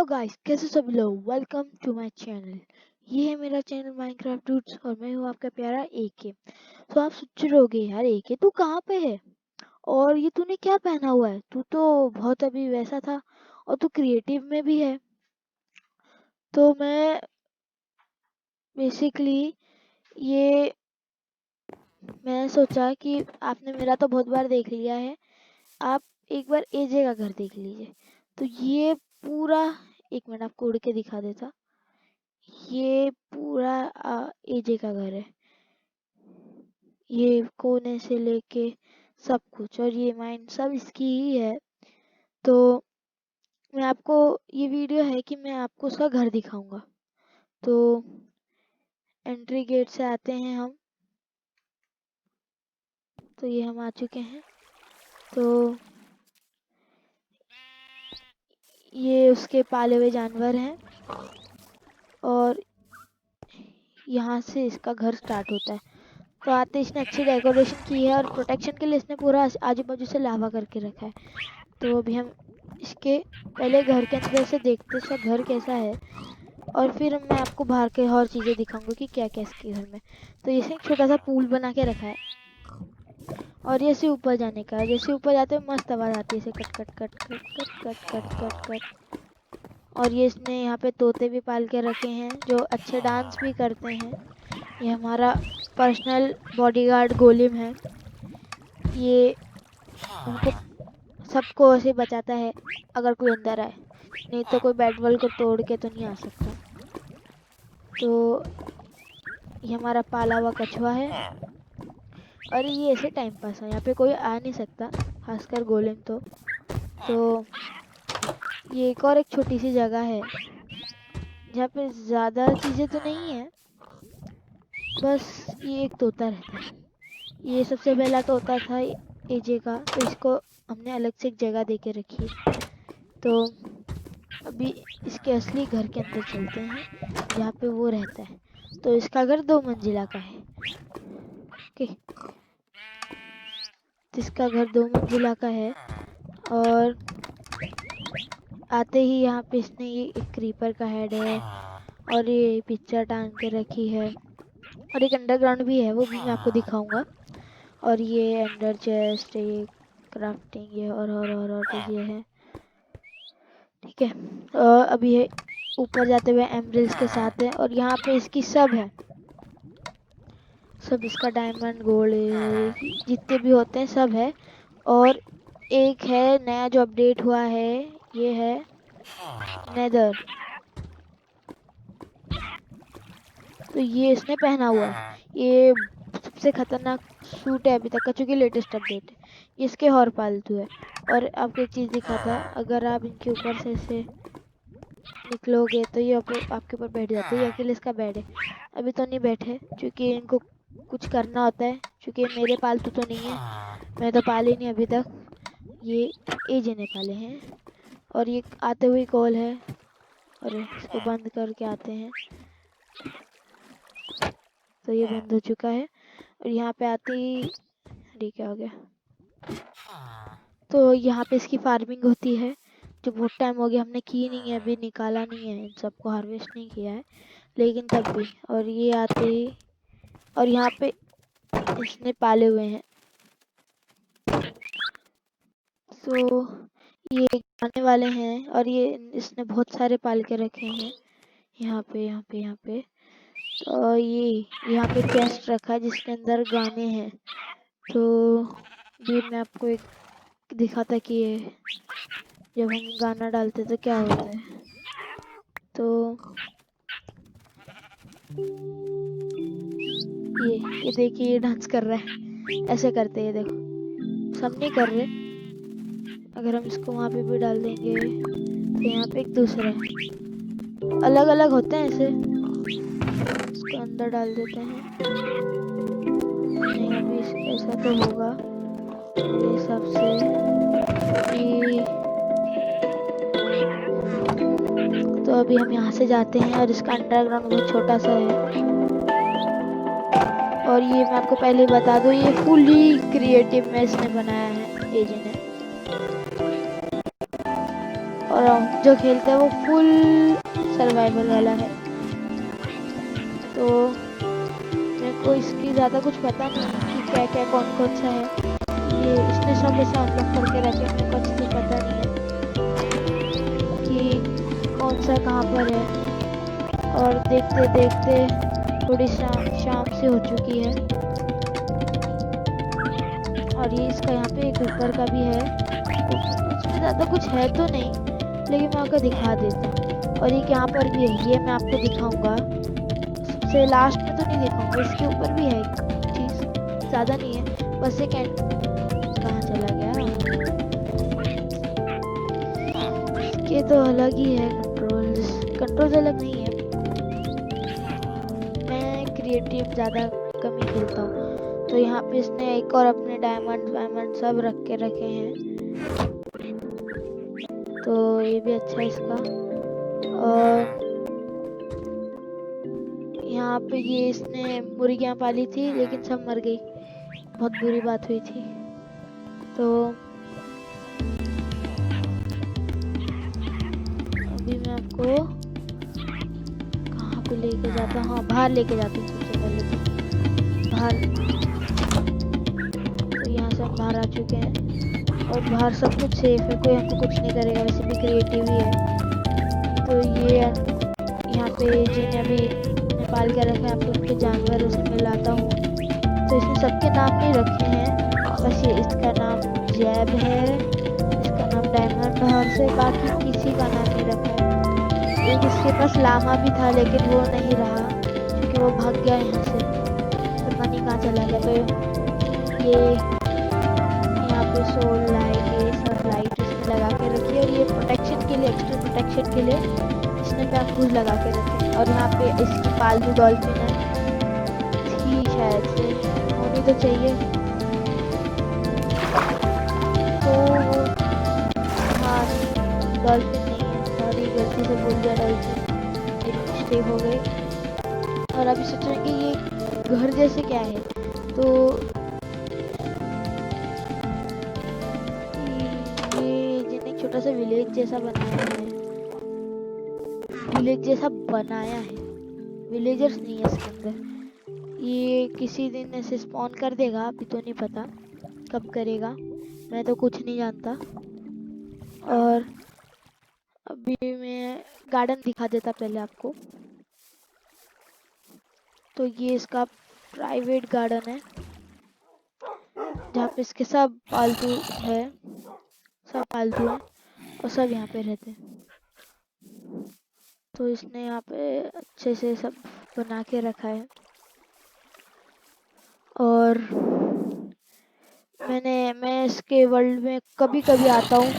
Hello guys, कैसे सभी लोग। Welcome to my channel. ये है मेरा चैनल माइनक्राफ्ट डूड्स और मैं हूँ आपका प्यारा एके। तो आप सोच रहे होगे यार एके तू कहाँ पे है और ये तूने क्या पहना हुआ है। तू तो बहुत अभी वैसा था और तू क्रिएटिव में भी है। तो मैं बेसिकली ये मैंने सोचा कि आपने मेरा तो बहुत बार देख लिया है, आप एक बार एजे का घर देख लीजिए। तो ये पूरा, एक मिनट आपको उड़ के दिखा देता। ये पूरा एजे का घर है, ये कोने से लेके सब कुछ, और ये माइन सब इसकी ही है। तो मैं आपको, ये वीडियो है कि मैं आपको उसका घर दिखाऊंगा। तो एंट्री गेट से आते हैं हम। तो ये हम आ चुके हैं। तो ये उसके पाले हुए जानवर हैं और यहाँ से इसका घर स्टार्ट होता है। तो आते इसने अच्छी डेकोरेशन की है और प्रोटेक्शन के लिए इसने पूरा आजू बाजू से लावा करके रखा है। तो अभी हम इसके पहले घर के अंदर से देखते इसका घर कैसा है और फिर मैं आपको बाहर के और चीज़ें दिखाऊंगा कि क्या क्या इसके घर में। तो इसने एक छोटा सा पूल बना के रखा है और ये से ऊपर जाने का है। जैसे ऊपर जाते हैं मस्त आवाज़ आती है, ऐसे cut cut cut cut cut cut cut cut cut. और ये इसने यहाँ पे तोते भी पाल के रखे हैं जो अच्छे डांस भी करते हैं। ये हमारा पर्सनल बॉडीगार्ड गोलिम है। ये हमको सबको ऐसे बचाता है अगर कोई अंदर आए, नहीं तो कोई बैट बॉल को तोड़ के तो नहीं आ सकता। तो ये हमारा पाला हुआ कछुआ है और ये ऐसे टाइम पास है, यहाँ पे कोई आ नहीं सकता खासकर गोलेम। तो ये एक और एक छोटी सी जगह है जहाँ पे ज़्यादा चीज़ें तो नहीं है, बस ये एक तोता रहता है। ये सबसे पहला तोता था एजे का, तो इसको हमने अलग से एक जगह दे के रखी है। तो अभी इसके असली घर के अंदर चलते हैं जहाँ पे वो रहता है। तो इसका घर 2 मंजिला का है। ओके, तो इसका घर 2 मंजिला का है और आते ही यहाँ पे इसने ये एक क्रीपर का हेड है और ये पिक्चर टांग के रखी है और एक अंडरग्राउंड भी है, वो भी मैं आपको दिखाऊंगा। और ये एंडर चेस्ट, ये क्राफ्टिंग, ये और ये है। ठीक है, अभी ये ऊपर जाते हुए एमरल्ड्स के साथ है और यहाँ पे इसकी सब है, सब इसका डायमंड गोल्ड जितने भी होते हैं सब है। और एक है नया जो अपडेट हुआ है, ये है नेदर। तो ये इसने पहना हुआ है, ये सबसे खतरनाक सूट है अभी तक का, चूंकि लेटेस्ट अपडेट है। ये इसके और पालतू है। और आपको एक चीज़ दिखाता, अगर आप इनके ऊपर से ऐसे निकलोगे तो ये आपके ऊपर बैठ जाते हैं। ये अकेले इसका बेड है, अभी तो नहीं बैठे क्योंकि इनको कुछ करना होता है, क्योंकि मेरे पालतू तो नहीं है, मैं तो पाले नहीं अभी तक, ये एजे ने पाले हैं। और ये आते हुए कॉल है और इसको बंद करके आते हैं। तो ये बंद हो चुका है और यहाँ पे आते ही ठीक है, हो गया। तो यहाँ पे इसकी फार्मिंग होती है जो बहुत टाइम हो गया हमने की नहीं है, अभी निकाला नहीं है, इन सबको हार्वेस्ट नहीं किया है, लेकिन तब भी। और ये आते ही, और यहाँ पे इसने पाले हुए हैं। तो ये आने वाले हैं और ये इसने बहुत सारे पाल के रखे हैं यहाँ पे यहाँ पे यहाँ पे। तो ये यहाँ पे चेस्ट रखा है जिसके अंदर गाने हैं। तो भी मैं आपको एक दिखाता कि ये जब हम गाना डालते तो क्या होता है। तो ये देखिए, ये डांस कर रहा है, ऐसे करते हैं, देखो सब नहीं कर रहे। अगर हम इसको वहाँ पे भी डाल देंगे तो यहाँ पे एक दूसरा है, अलग अलग होते हैं ऐसे। इसको अंदर डाल देते हैं, नहीं अभी ऐसा तो होगा मेरे हिसाब से कि। तो अभी हम यहाँ से जाते हैं और इसका अंडरग्राउंड बहुत छोटा सा है। और ये मैं आपको पहले बता दूं, ये फुली क्रिएटिव में इसने बनाया है एजे ने। और जो खेलता है वो फुल सर्वाइवल वाला है। तो मेरे को इसकी ज़्यादा कुछ पता नहीं है कि क्या क्या कौन कौन सा है। ये इसने सब ऐसे अनलॉक करके रखे, मेरे को अच्छे से पता नहीं है कि कौन सा कहाँ पर है। और देखते देखते थोड़ी शाम से हो चुकी है। और ये इसका यहाँ पे एक ऊपर का भी है, उसमें ज़्यादा कुछ है तो नहीं, लेकिन मैं आपको दिखा देता हूँ। और एक यहाँ पर भी है, ये मैं आपको दिखाऊंगा, सबसे लास्ट में तो नहीं दिखाऊंगा। इसके ऊपर भी है एक चीज़, ज़्यादा नहीं है, बस एक कहाँ चला गया। इसके तो अलग ही है कंट्रोल्स अलग नहीं है। मैं क्रिएटिव ज़्यादा कम ही खेलता हूँ। तो यहाँ पे इसने एक और अपने डायमंड सब रखे हैं, तो ये भी अच्छा है इसका। और यहाँ पे ये इसने मुर्गियाँ पाली थी, लेकिन सब मर गई, बहुत बुरी बात हुई थी। तो अभी मैं आपको कहाँ पे लेके जाता हूँ, हाँ बाहर लेके जाता हूँ सबसे पहले। तो बाहर, तो यहाँ से हम बाहर आ चुके हैं और बाहर सब कुछ सेफ है, कोई हमको कुछ नहीं करेगा, वैसे भी क्रिएटिव ही है। तो ये यहाँ पे जिन्हें अभी पाल के रखे हैं, आप उनके जानवर उसे मिलाता हूँ। तो इसमें सबके नाम नहीं रखे हैं, बस ये इसका नाम जैब है, इसका नाम डायमंड हॉर्स से, बाकी किसी का नाम नहीं रखा है। एक इसके पास लामा भी था, लेकिन वो नहीं रहा क्योंकि वो भाग गया यहाँ से, पता नहीं कहाँ चला गया। तो ये यहाँ पे सोल लाइट, ये सब लाइट इसने लगा के रखी है, और ये प्रोटेक्शन के लिए, एक्स्ट्रा प्रोटेक्शन के लिए इसने बैम्बूज लगा के रखे। और यहाँ पे इसकी पालतू डॉल्फिन है, इसकी शायद से होनी तो चाहिए। तो हाँ, डॉल्फिन नहीं है, सॉरी गलती से भूल गया, डॉल्फिन मिस्टेक हो गई। और अभी सोच रहे हैं कि ये घर जैसे क्या है, तो ये जिन्हें छोटा सा विलेज जैसा बनाया है, विलेजर्स नहीं है इसके अंदर। ये किसी दिन ऐसे स्पॉन कर देगा, अभी तो नहीं पता कब करेगा, मैं तो कुछ नहीं जानता। और अभी मैं गार्डन दिखा देता पहले आपको। तो ये इसका प्राइवेट गार्डन है, जहाँ पे इसके सब पालतू है, सब पालतू है और सब यहाँ पे रहते हैं। तो इसने यहाँ पे अच्छे से सब बना के रखा है। और मैं इसके वर्ल्ड में कभी कभी आता हूँ,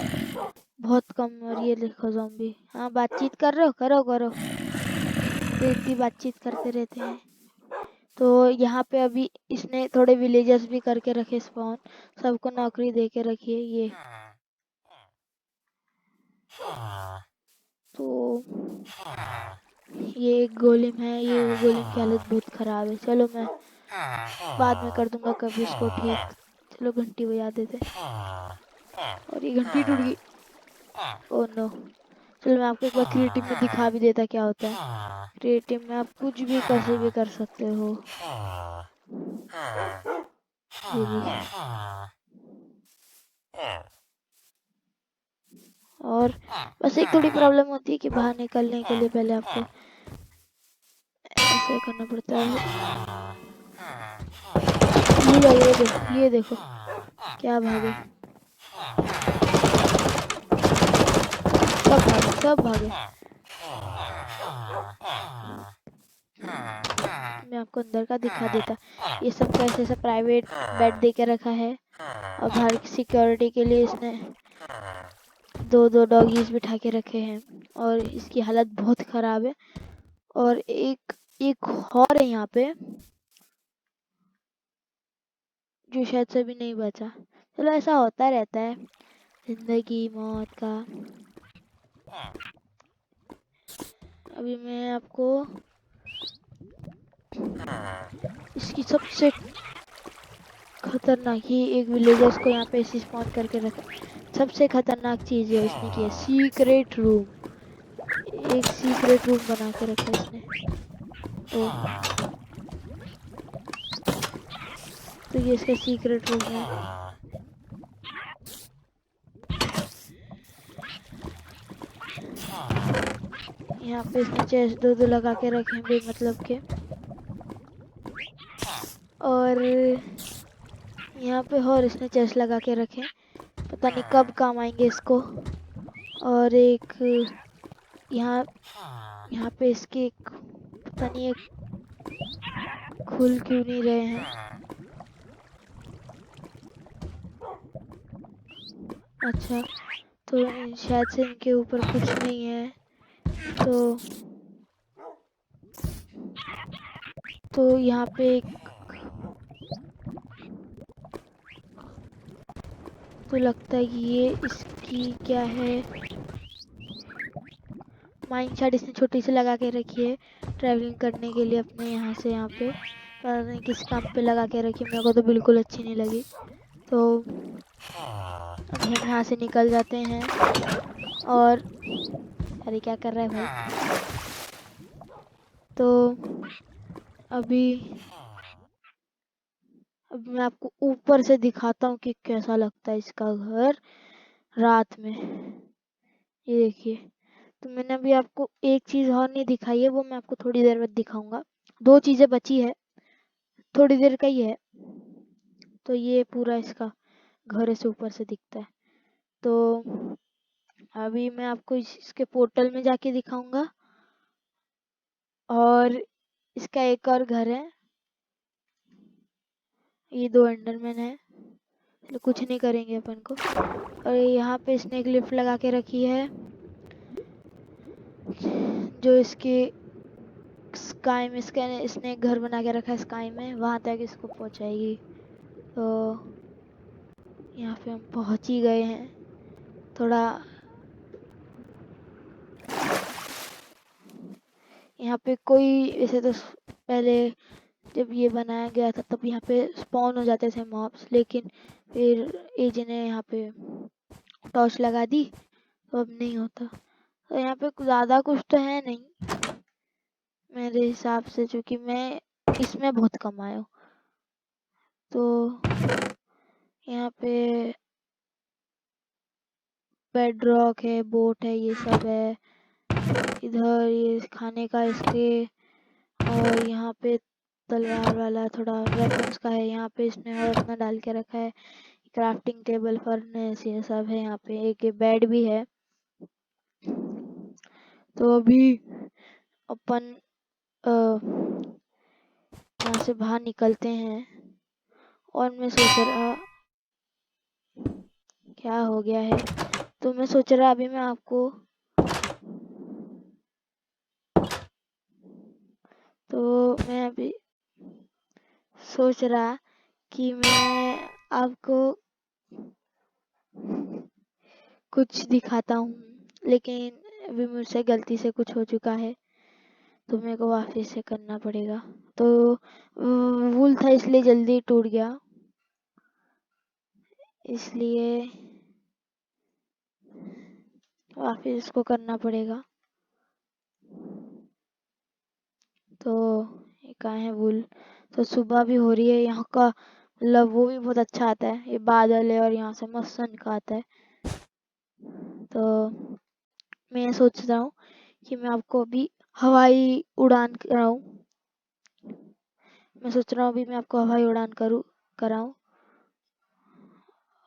बहुत कम। और ये देखो ज़ॉम्बी, हाँ बातचीत कर रहे हो, करो तो इतनी बातचीत करते रहते हैं। तो यहाँ पे अभी इसने थोड़े विलेजर्स भी करके रखे स्पॉन, सबको नौकरी दे के रखी है ये। तो ये एक गोलेम है, ये गोलेम की हालत बहुत ख़राब है। चलो मैं बाद में कर दूंगा कभी इसको ठीक। चलो घंटी बजा देते, और ये घंटी टूट गई, ओह नो। चलो मैं आपको एक बार क्रिएटिव में दिखा भी देता क्या होता है। क्रिएटिव में आप कुछ भी कैसे भी कर सकते हो, ये भी। और बस एक थोड़ी प्रॉब्लम होती है कि बाहर निकलने के लिए पहले आपको ऐसे करना पड़ता है। ये देखो क्या भागे, सब भागे। मैं आपको अंदर का दिखा देता। ये सब कैसे ऐसा प्राइवेट बेड दे के रखा है, और बाहर की सिक्योरिटी के लिए इसने दो डॉगीज बिठा के रखे हैं, और इसकी हालत बहुत खराब है। और एक और है यहाँ पे जो शायद से भी नहीं बचा। चलो ऐसा होता रहता है, जिंदगी मौत का। अभी मैं आपको इसकी सबसे खतरनाक ही एक विलेजर्स को यहाँ पे ऐसे स्पॉन करके रखा, सबसे खतरनाक चीज है इसने की है, सीक्रेट रूम। एक सीक्रेट रूम बना के रखा है इसने। ओ, तो ये इसका सीक्रेट रूम है। यहाँ पे इसने चेस्ट दो दो लगा के रखे हैं बेमतलब के। और यहाँ पे और इसने चेस्ट लगा के रखे हैं, पता नहीं कब काम आएंगे इसको। और एक यहाँ यहाँ पे इसके पता नहीं एक खुल क्यों नहीं रहे हैं। अच्छा, तो शायद से इनके ऊपर कुछ नहीं है। तो यहाँ पे एक, तो लगता है कि ये इसकी क्या है, माइन शायद इसने छोटी सी लगा के रखी है ट्रैवलिंग करने के लिए अपने यहाँ से यहाँ पे। पता नहीं किस काम पे लगा के रखी, मेरे को तो बिल्कुल अच्छी नहीं लगी। तो अभी हम यहाँ से निकल जाते हैं। और अरे क्या कर रहा है भाई। तो अभी अब मैं आपको ऊपर से दिखाता हूँ कि कैसा लगता है इसका घर रात में। ये देखिए। तो मैंने अभी आपको एक चीज और नहीं दिखाई है, वो मैं आपको थोड़ी देर बाद दिखाऊंगा। दो चीजें बची है, थोड़ी देर का ही है। तो ये पूरा इसका घर ऐसे ऊपर से दिखता है। तो अभी मैं आपको इसके पोर्टल में जाके दिखाऊंगा। और इसका एक और घर है, ये दो एंडरमैन है, तो कुछ नहीं करेंगे अपन को। और यहाँ पे इसने एक लिफ्ट लगा के रखी है, जो इसके स्काई में इसने एक घर बना के रखा है स्काई में, वहां तक इसको पहुंचाएगी। तो यहाँ पे हम पहुंच ही गए हैं। थोड़ा यहाँ पे कोई ऐसे तो पहले जब ये बनाया गया था तब यहाँ पे स्पॉन हो जाते थे मॉब्स, लेकिन फिर एज ने यहाँ पे टॉर्च लगा दी तो अब नहीं होता। तो यहाँ पे ज़्यादा कुछ तो है नहीं मेरे हिसाब से, क्योंकि मैं इसमें बहुत कम आया हूँ। तो यहाँ पे बेड रॉक है, बोट है, ये सब है। इधर ये खाने का इसके, और यहाँ पे तलवार वाला थोड़ा वेपन्स का है। यहाँ पे इसने और अपना डाल के रखा है, क्राफ्टिंग टेबल फर्नेस ये सब है। यहाँ पे एक बेड भी है। तो अभी अपन यहाँ से बाहर निकलते हैं। और मैं सोच रहा क्या हो गया है, तो मैं सोच रहा अभी मैं आपको, तो मैं अभी सोच रहा कि मैं आपको कुछ दिखाता हूँ, लेकिन अभी मुझसे गलती से कुछ हो चुका है तो मेरे को वापस से करना पड़ेगा। तो वूल था इसलिए जल्दी टूट गया, इसलिए वापस इसको करना पड़ेगा। तो ये कहाँ है वूल। तो सुबह भी हो रही है, यहाँ का मतलब वो भी बहुत अच्छा आता है, ये बादल है और यहाँ से मस्त सन का आता है। तो मैं सोच रहा हूँ कि मैं आपको अभी हवाई उड़ान कराऊं। मैं सोच रहा हूँ अभी मैं आपको हवाई उड़ान कराऊं।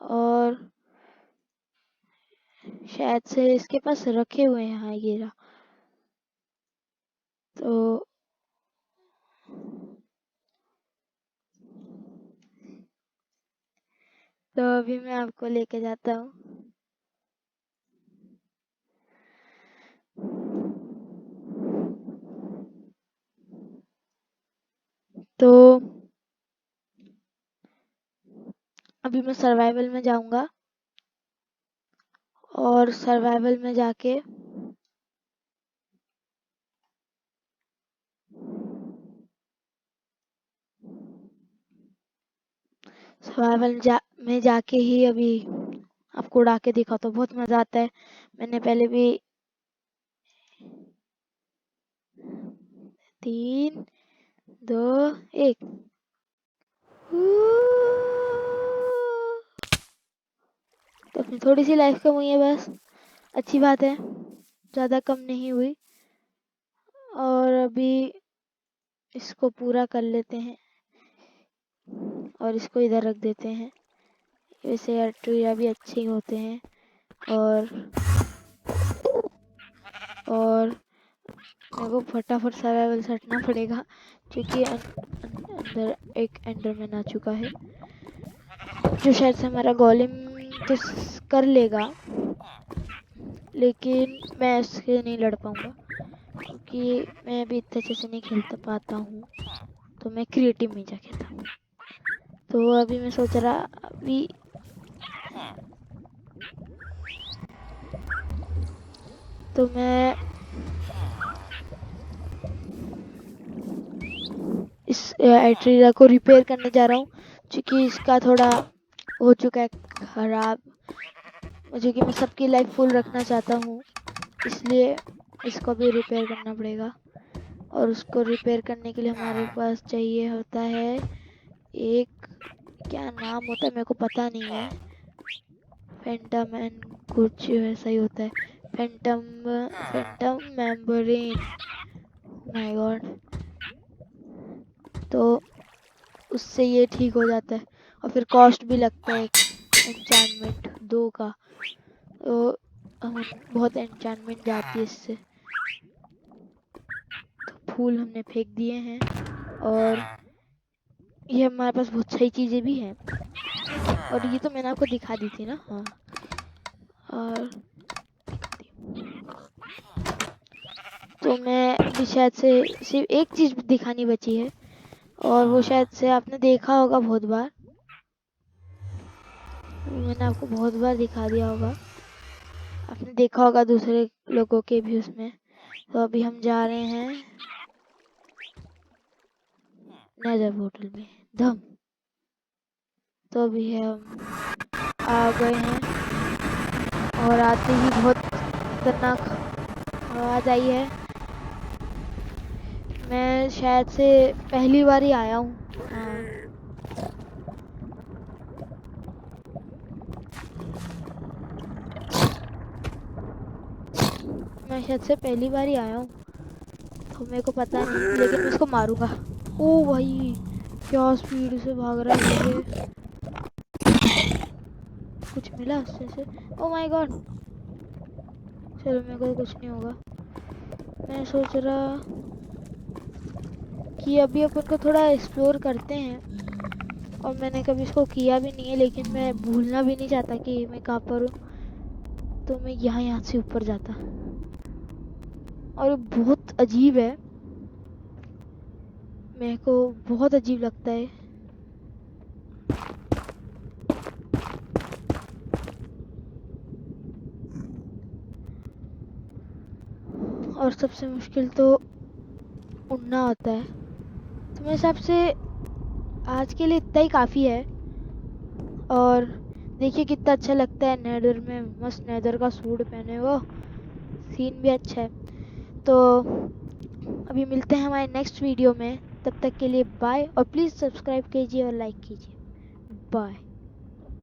और शायद से इसके पास रखे हुए हैं, हाँ ये रहा। तो तो अभी मैं आपको लेके जाता हूँ। तो अभी मैं सर्वाइवल में जाऊंगा, और सर्वाइवल में जाके सर्वाइवल में जाके ही अभी आपको उड़ा के दिखा तो बहुत मजा आता है। मैंने पहले भी 3 2 1 तो अपनी थोड़ी सी लाइफ कम हुई है बस, अच्छी बात है, ज़्यादा कम नहीं हुई। और अभी इसको पूरा कर लेते हैं और इसको इधर रख देते हैं। वैसे एयरट्रिया भी अच्छे ही होते हैं। और मेरे को फटाफट सर्वाइवल सटना पड़ेगा क्योंकि अंदर एक एंडरमैन आ चुका है जो शायद से हमारा गोलेम तो कर लेगा, लेकिन मैं उससे नहीं लड़ पाऊंगा क्योंकि मैं अभी इतने अच्छे से नहीं खेलता पाता हूँ, तो मैं क्रिएटिव में जा खेलता हूँ। तो अभी मैं सोच रहा अभी तो मैं इस एट्रीजा को रिपेयर करने जा रहा हूँ क्योंकि इसका थोड़ा हो चुका है खराब, मुझे कि मैं सबकी लाइफ फुल रखना चाहता हूँ, इसलिए इसको भी रिपेयर करना पड़ेगा। और उसको रिपेयर करने के लिए हमारे पास चाहिए होता है एक, क्या नाम होता है मेरे को पता नहीं है, फैंटम एंड कुछ ऐसा ही होता है, फैंटम मेम्ब्रेन, माय गॉड। तो उससे ये ठीक हो जाता है और फिर कॉस्ट भी लगता है एन्चेंटमेंट 2 का, तो बहुत एन्चेंटमेंट जाती है इससे। तो फूल हमने फेंक दिए हैं और ये हमारे पास बहुत सही चीज़ें भी हैं, और ये तो मैंने आपको दिखा दी थी ना। हाँ, और तो मैं अभी शायद से सिर्फ एक चीज़ दिखानी बची है और वो शायद से आपने देखा होगा बहुत बार, मैंने आपको बहुत बार दिखा दिया होगा, आपने देखा होगा दूसरे लोगों के भी उसमें। तो अभी हम जा रहे हैं नेदर पोर्टल में धम। तो अभी हम आ गए हैं और आते ही बहुत खतरनाक आवाज़ आई है। मैं शायद से पहली बार ही आया हूँ। हाँ, मैं शायद से पहली बार ही आया हूँ, तो मेरे को पता नहीं, लेकिन मैं इसको मारूंगा। ओ भाई, क्या स्पीड से भाग रहा है ये, कुछ मिला उससे से? ओ माय गॉड, चलो मेरे को कुछ नहीं होगा। मैं सोच रहा कि अभी अपन को थोड़ा एक्सप्लोर करते हैं, और मैंने कभी इसको किया भी नहीं है, लेकिन मैं भूलना भी नहीं चाहता कि मैं कहाँ पर हूँ, तो मैं यहाँ से ऊपर जाता। और ये बहुत अजीब है, मेरे को बहुत अजीब लगता है। और सबसे मुश्किल तो उड़ना होता है। तो मेरे हिसाब से आज के लिए इतना ही काफ़ी है। और देखिए कितना अच्छा लगता है नेदर में, मस्त नेदर का सूट पहने वो, सीन भी अच्छा है। तो अभी मिलते हैं हमारे नेक्स्ट वीडियो में, तब तक के लिए बाय, और प्लीज़ सब्सक्राइब कीजिए और लाइक कीजिए। बाय।